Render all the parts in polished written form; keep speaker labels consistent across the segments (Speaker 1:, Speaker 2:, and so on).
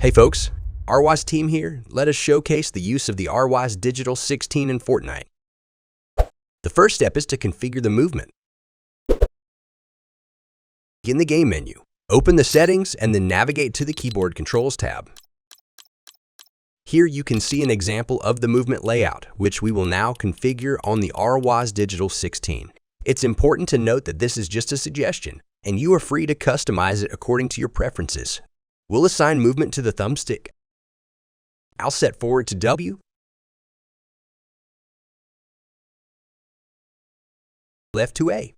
Speaker 1: Hey folks, RWASD team here. Let us showcase the use of the RWASD Digital 16 in Fortnite. The first step is to configure the movement. In the game menu, open the settings and then navigate to the keyboard controls tab. Here you can see an example of the movement layout, which we will now configure on the RWASD Digital 16. It's important to note that this is just a suggestion, and you are free to customize it according to your preferences. We'll assign movement to the thumbstick. I'll set forward to W, left to A,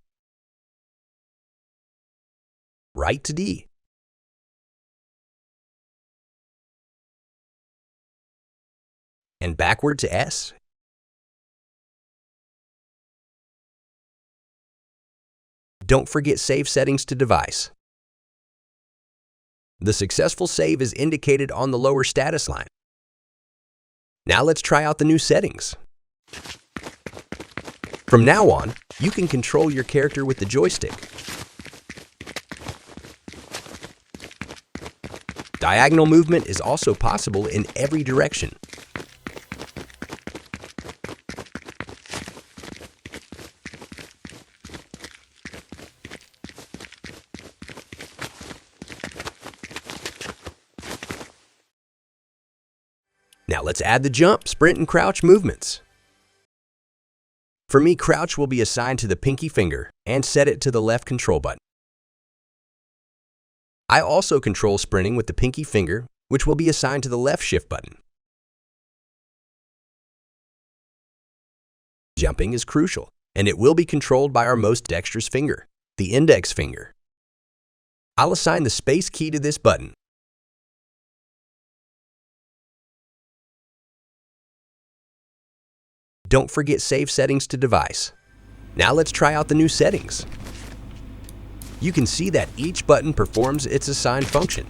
Speaker 1: right to D, and backward to S. Don't forget Save Settings to Device. The successful save is indicated on the lower status line. Now let's try out the new settings. From now on, you can control your character with the joystick. Diagonal movement is also possible in every direction. Now let's add the jump, sprint, and crouch movements. For me, crouch will be assigned to the pinky finger and set it to the left control button. I also control sprinting with the pinky finger, which will be assigned to the left shift button. Jumping is crucial, and it will be controlled by our most dexterous finger, the index finger. I'll assign the space key to this button. Don't forget Save Settings to Device. Now let's try out the new settings. You can see that each button performs its assigned function.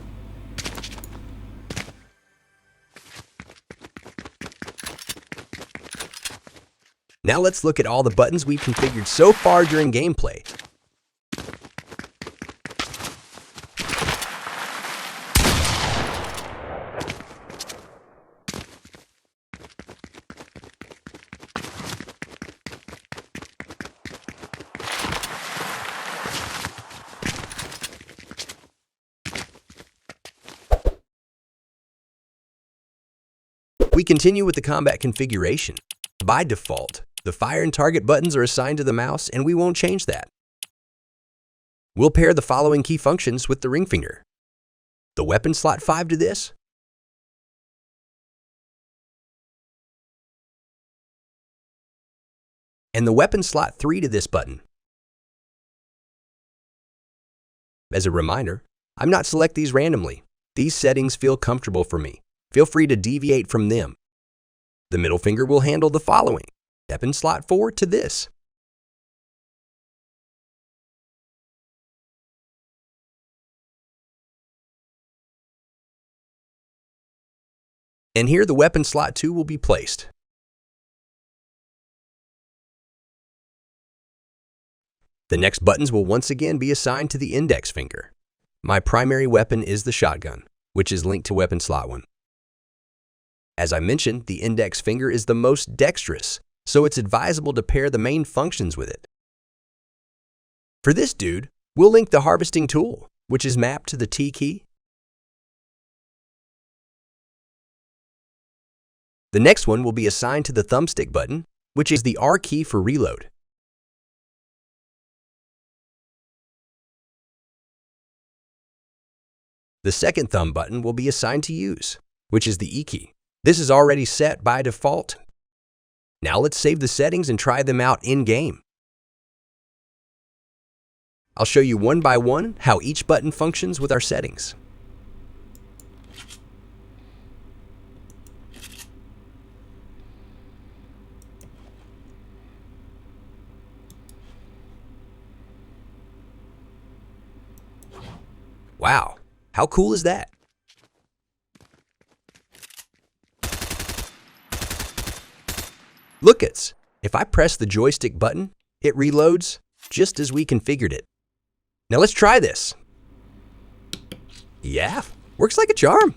Speaker 1: Now let's look at all the buttons we've configured so far during gameplay. We continue with the combat configuration. By default, the fire and target buttons are assigned to the mouse, and we won't change that. We'll pair the following key functions with the ring finger. The weapon slot 5 to this, and the weapon slot 3 to this button. As a reminder, I'm not select these randomly. These settings feel comfortable for me. Feel free to deviate from them. The middle finger will handle the following. Weapon slot 4 to this. And here the weapon slot 2 will be placed. The next buttons will once again be assigned to the index finger. My primary weapon is the shotgun, which is linked to weapon slot 1. As I mentioned, the index finger is the most dexterous, so it's advisable to pair the main functions with it. For this dude, we'll link the harvesting tool, which is mapped to the T key. The next one will be assigned to the thumbstick button, which is the R key for reload. The second thumb button will be assigned to use, which is the E key. This is already set by default. Now let's save the settings and try them out in-game. I'll show you one by one how each button functions with our settings. Wow, how cool is that? Look it! If I press the joystick button, it reloads just as we configured it. Now let's try this. Yeah, works like a charm.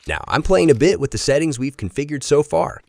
Speaker 1: Now, I'm playing a bit with the settings we've configured so far.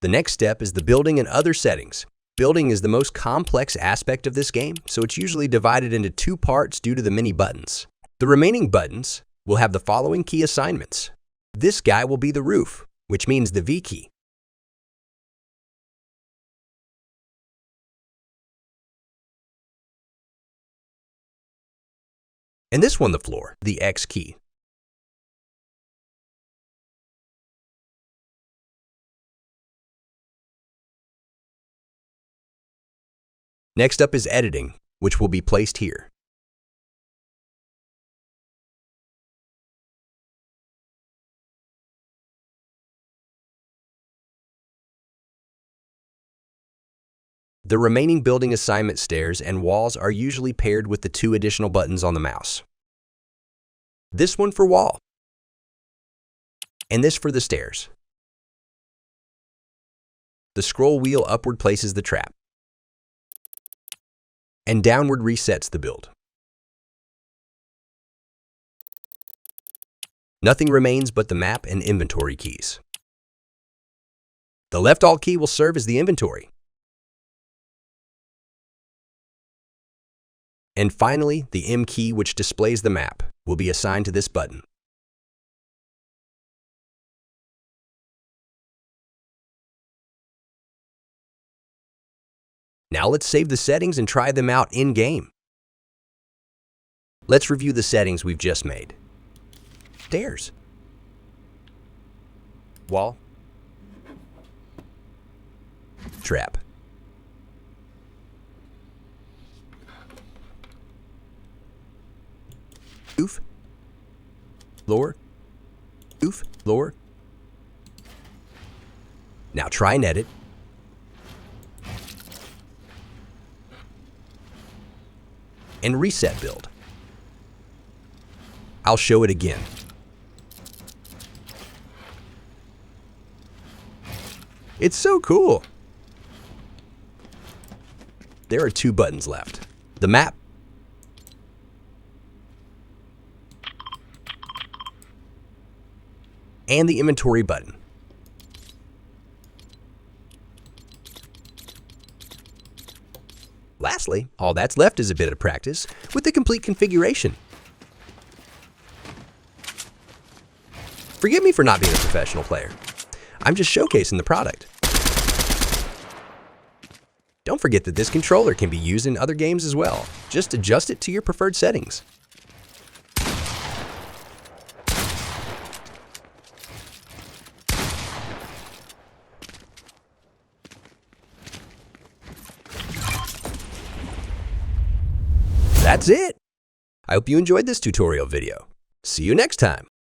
Speaker 1: The next step is the building and other settings. Building is the most complex aspect of this game, so it's usually divided into two parts due to the many buttons. The remaining buttons will have the following key assignments. This guy will be the roof, which means the V key. And this one the floor, the X key. Next up is editing, which will be placed here. The remaining building assignment stairs and walls are usually paired with the two additional buttons on the mouse. This one for wall, and this for the stairs. The scroll wheel upward places the trap, and downward resets the build. Nothing remains but the map and inventory keys. The left Alt key will serve as the inventory. And finally, the M key, which displays the map, will be assigned to this button. Now let's save the settings and try them out in-game. Let's review the settings we've just made. Stairs. Wall. Trap. Roof. Floor. Roof. Floor. Now try and edit. And reset build. I'll show it again. It's so cool. There are two buttons left. The map and the inventory button. Lastly, all that's left is a bit of practice with the complete configuration. Forgive me for not being a professional player. I'm just showcasing the product. Don't forget that this controller can be used in other games as well. Just adjust it to your preferred settings. That's it! I hope you enjoyed this tutorial video. See you next time!